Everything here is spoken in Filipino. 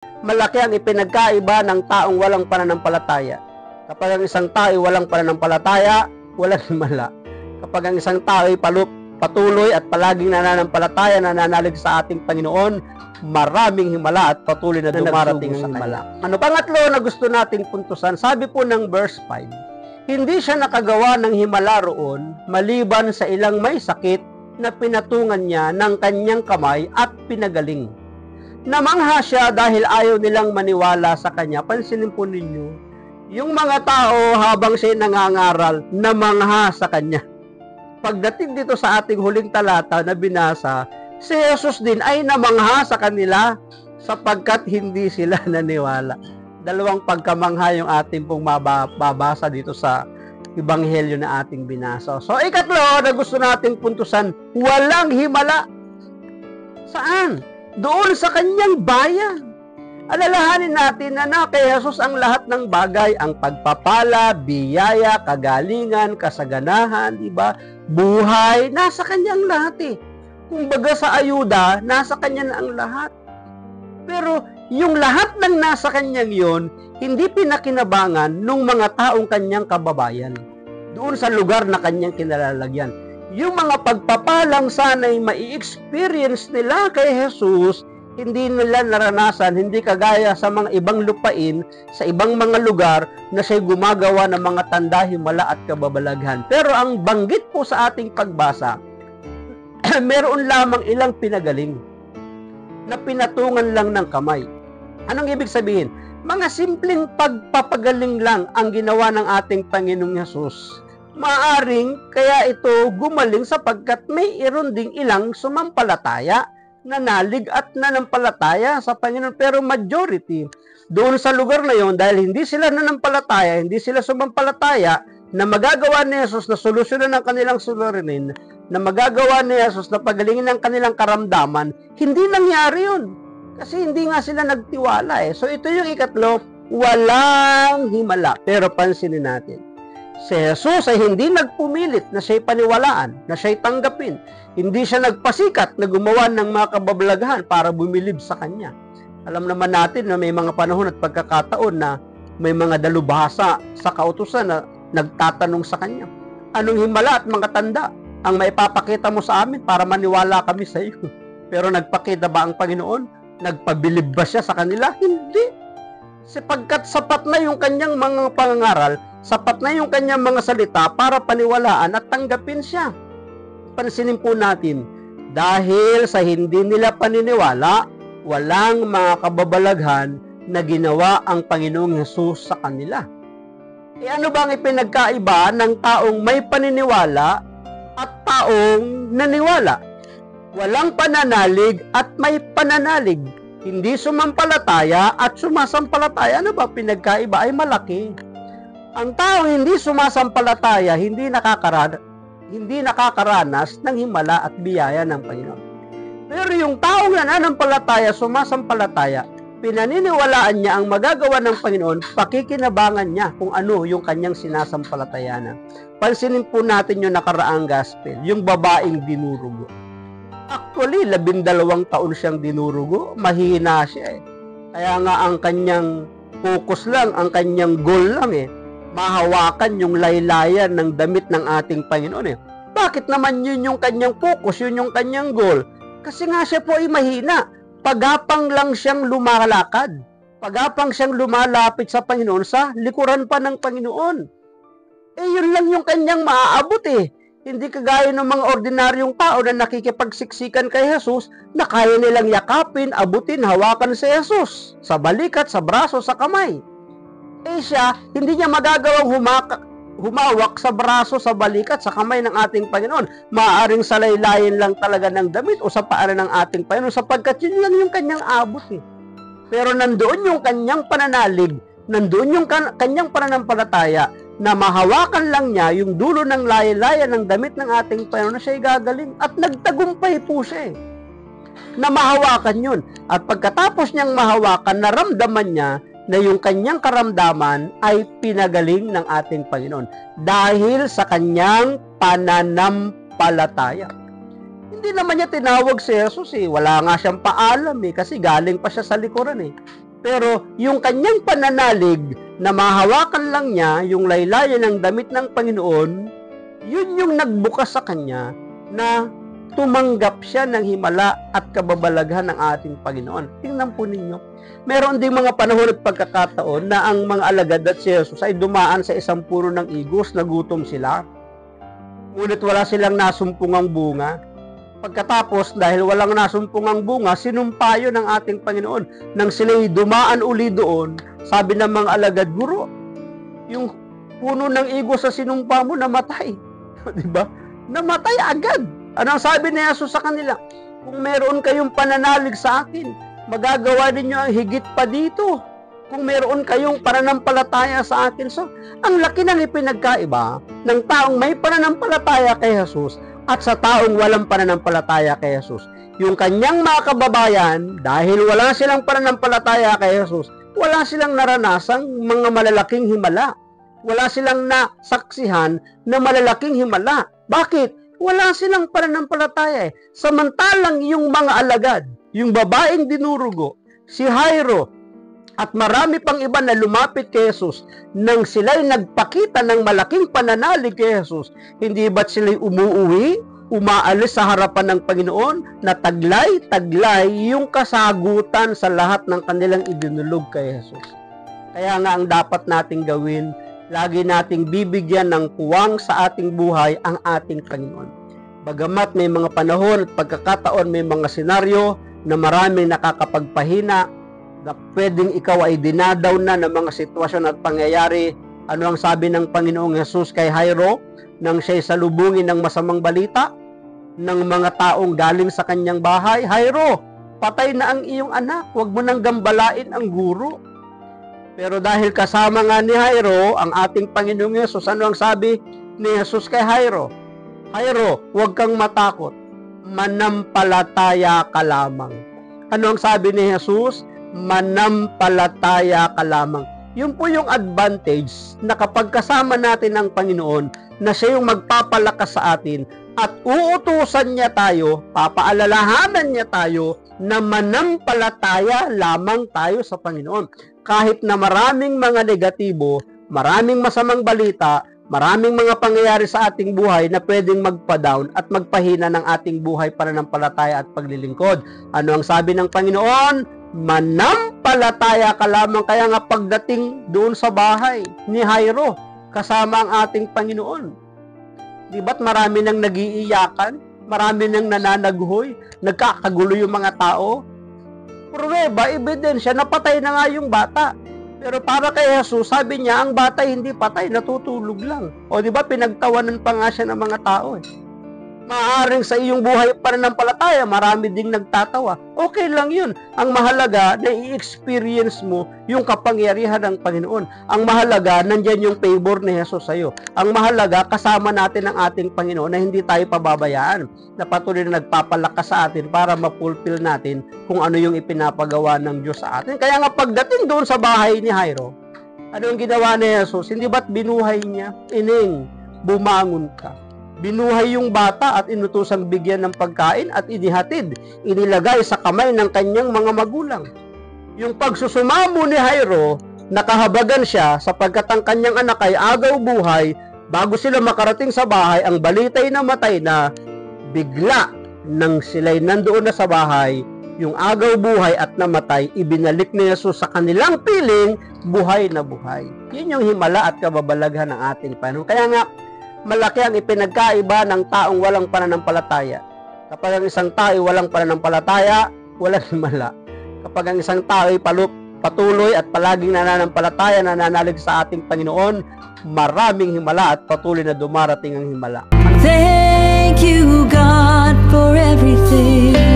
Malaki ang ipinagkaiba ng taong walang pananampalataya. Kapag ang isang tao ay walang pananampalataya, walang himala. Kapag ang isang tao ay patuloy at palaging nananampalataya, nananalig sa ating Panginoon, maraming himala at patuloy na dumarating sa himala. Pangatlo na gusto nating puntusan, sabi po ng verse 5, hindi siya nakagawa ng himala roon, maliban sa ilang may sakit na pinatungan niya ng kanyang kamay at pinagaling. Namangha siya dahil ayaw nilang maniwala sa kanya. Pansinin po ninyo, yung mga tao habang siya nangangaral, namangha sa kanya. Pagdating dito sa ating huling talata na binasa, si Jesus din ay namangha sa kanila sapagkat hindi sila naniwala. Dalawang pagkamangha yung ating pong mababasa dito sa Ebanghelyo na ating binasa. So, ikatlo na gusto nating puntusan, walang himala. Saan? Doon sa kanyang bayan. Alalahanin natin na kay Jesus ang lahat ng bagay, ang pagpapala, biyaya, kagalingan, kasaganahan, diba? Buhay, nasa kanyang lahat eh. Kumbaga sa ayuda, nasa kanya na ang lahat. Pero yung lahat ng nasa kanyang yon, hindi pinakinabangan nung mga taong kanyang kababayan. Doon sa lugar na kanyang kinalalagyan. Yung mga pagpapalang sana'y mai-experience nila kay Jesus, hindi nila naranasan, hindi kagaya sa mga ibang lupain, sa ibang mga lugar na siya'y gumagawa ng mga tanda, himala at kababalaghan. Pero ang banggit po sa ating pagbasa, meron lamang ilang pinagaling na pinatungan lang ng kamay. Anong ibig sabihin? Mga simpleng pagpapagaling lang ang ginawa ng ating Panginoong Hesus. Maaring kaya ito gumaling sapagkat may iron ding ilang sumampalataya, nanalig at nanampalataya sa Panginoon. Pero majority, doon sa lugar na yon, dahil hindi sila nanampalataya, hindi sila sumampalataya, na magagawa ni Jesus na solusyonan ng kanilang suliranin, na magagawa ni Jesus na pagalingin ng kanilang karamdaman, hindi nangyari yun. Kasi hindi nga sila nagtiwala eh. So ito yung ikatlo, walang himala. Pero pansinin natin, si Jesus ay hindi nagpumilit na siya'y paniwalaan, na siya'y tanggapin. Hindi siya nagpasikat na gumawa ng mga kababalaghan para bumilib sa kanya. Alam naman natin na may mga panahon at pagkakataon na may mga dalubhasa sa kautusan na nagtatanong sa kanya, anong himala at mga tanda ang maipapakita mo sa amin para maniwala kami sa iyo? Pero nagpakita ba ang Panginoon? Nagpabilib ba siya sa kanila? Hindi. Sapagkat sapat na yung kanyang mga pangangaral, sapat na yung kanyang mga salita para paniwalaan at tanggapin siya. Pansinin po natin, dahil sa hindi nila paniniwala, walang mga kababalaghan na ginawa ang Panginoong Hesus sa kanila. E ano bang ipinagkaiba ng taong may paniniwala at taong naniwala? Walang pananalig at may pananalig. Hindi sumampalataya at sumasampalataya. Ano ba pinagkaiba? Ay malaki. Ang tao hindi sumasampalataya, hindi nakakaranas ng himala at biyaya ng Panginoon. Pero yung taong nananampalataya, sumasampalataya, pinaniniwalaan niya ang magagawa ng Panginoon, pakikinabangan niya kung ano yung kanyang sinasampalatayanan. Pansinin po natin yung nakaraang gospel, yung babaeng dinurugo. Actually, 12 taon siyang dinurugo, mahina siya eh. Kaya nga ang kanyang focus lang, ang kanyang goal lang eh, mahawakan yung laylayan ng damit ng ating Panginoon eh. Bakit naman yun yung kanyang focus, yun yung kanyang goal? Kasi nga siya po ay mahina. Pagapang lang siyang lumalakad. Pagapang siyang lumalapit sa Panginoon sa likuran pa ng Panginoon. Eh yun lang yung kanyang maaabot eh. Hindi kagaya ng mga ordinaryong tao na nakikipagsiksikan kay Jesus na kaya nilang yakapin, abutin, hawakan si Jesus sa balikat, sa braso, sa kamay. Eh siya, hindi niya magagawang humawak sa braso, sa balikat, sa kamay ng ating Panginoon. Maaaring salaylayin lang talaga ng damit o sa paanan ng ating Panginoon sapagkat yun lang yung kanyang abot eh. Pero nandoon yung kanyang pananalig, nandoon yung kanyang pananampalataya na mahawakan lang niya yung dulo ng laylayan ng damit ng ating Panginoon na siya'y gagaling. At nagtagumpay po siya eh, na mahawakan yun. At pagkatapos niyang mahawakan, naramdaman niya na yung kanyang karamdaman ay pinagaling ng ating Panginoon dahil sa kanyang pananampalataya. Hindi naman niya tinawag si Jesus eh. Wala nga siyang paalam eh, kasi galing pa siya sa likuran eh. Pero yung kanyang pananalig na mahawakan lang niya yung laylayan ng damit ng Panginoon, yun yung nagbukas sa kanya na tumanggap siya ng himala at kababalaghan ng ating Panginoon. Tingnan po ninyo. Meron ding mga panahon at pagkakataon na ang mga alagad at si Jesus ay dumaan sa isang puno ng igos, nagutom sila. Ngunit wala silang nasumpungang bunga. Pagkatapos, dahil walang nasumpungang bunga, sinumpayo ng ating Panginoon. Nang sila'y dumaan uli doon, sabi ng mga alagad, Guro, yung puno ng igos sa sinumpa mo namatay. Diba? Namatay agad. Anong sabi ni Jesus sa kanila? Kung meron kayong pananalig sa akin, magagawa ninyo ang higit pa dito. Kung meron kayong pananampalataya sa akin. So, ang laki ng ipinagkaiba ng taong may pananampalataya kay Jesus at sa taong walang pananampalataya kay Jesus. Yung kanyang mga kababayan, dahil wala silang pananampalataya kay Jesus, wala silang naranasang mga malalaking himala. Wala silang nasaksihan na malalaking himala. Bakit? Wala silang pananampalataya. Samantalang yung mga alagad, yung babaeng dinurugo, si Jairo, at marami pang iba na lumapit kay Jesus nang sila'y nagpakita ng malaking pananalig kay Jesus, hindi ba't sila'y umuuwi, umaalis sa harapan ng Panginoon na taglay-taglay yung kasagutan sa lahat ng kanilang idinulog kay Jesus. Kaya nga ang dapat nating gawin, lagi nating bibigyan ng puwang sa ating buhay ang ating Panginoon. Bagamat may mga panahon at pagkakataon, may mga senaryo na maraming nakakapagpahina, na pwedeng ikaw ay dinadaw na ng mga sitwasyon at pangyayari. Ano ang sabi ng Panginoong Jesus kay Jairo nang siya'y salubungin ng masamang balita ng mga taong galing sa kanyang bahay? Jairo, patay na ang iyong anak, huwag mo nang gambalain ang guro. Pero dahil kasama nga ni Jairo ang ating Panginoong Jesus, ano ang sabi ni Jesus kay Jairo? Jairo, huwag kang matakot, manampalataya ka lamang. Ano ang sabi ni Jesus? Manampalataya ka lamang. Yun po yung advantage na kapag kasama natin ang Panginoon, na siya yung magpapalakas sa atin at uutusan niya tayo, papaalalahanan niya tayo na manampalataya lamang tayo sa Panginoon. Kahit na maraming mga negatibo, maraming masamang balita, maraming mga pangyayari sa ating buhay na pwedeng magpa-down at magpahina ng ating buhay pananampalataya at paglilingkod. Ano ang sabi ng Panginoon? Manampalataya ka lamang. Kaya nga pagdating doon sa bahay ni Jairo, kasama ang ating Panginoon, di ba't marami nang nagiiyakan, marami nang nananaghoy, nagkakagulo yung mga tao? Pruweba, ebidensya, napatay na nga yung bata. Pero para kay Jesus, sabi niya, ang bata hindi patay, natutulog lang. O di ba pinagtawanan pa nga siya ng mga tao eh. Maaaring sa iyong buhay pananampalataya, marami ding nagtatawa. Okay lang yun. Ang mahalaga na i-experience mo yung kapangyarihan ng Panginoon. Ang mahalaga, nandyan yung favor ni Jesus sa'yo. Ang mahalaga, kasama natin ang ating Panginoon na hindi tayo pababayaan, na patuloy na nagpapalakas sa atin para ma-fulfill natin kung ano yung ipinapagawa ng Diyos sa atin. Kaya nga pagdating doon sa bahay ni Jairo, ano yung ginawa ni Jesus? Hindi ba't binuhay niya? Ining, bumangon ka. Binuhay yung bata at inutusang bigyan ng pagkain at inihatid, inilagay sa kamay ng kanyang mga magulang. Yung pagsusumamo ni Jairo, nakahabagan siya sapagkat ang kanyang anak ay agaw buhay. Bago sila makarating sa bahay, ang balita'y namatay na. Bigla nang sila'y nandoon na sa bahay, yung agaw buhay at namatay, ibinalik ni Jesus sa kanilang piling, buhay na buhay. Yun yung himala at kababalaghan ng ating Panginoon. Kaya nga, malaki ang ipinagkaiba ng taong walang pananampalataya. Kapag ang isang tao ay walang pananampalataya, walang himala. Kapag ang isang tao ay patuloy at palaging nananampalataya, nananalig sa ating Panginoon, maraming himala at patuloy na dumarating ang himala. Thank you, God, for everything.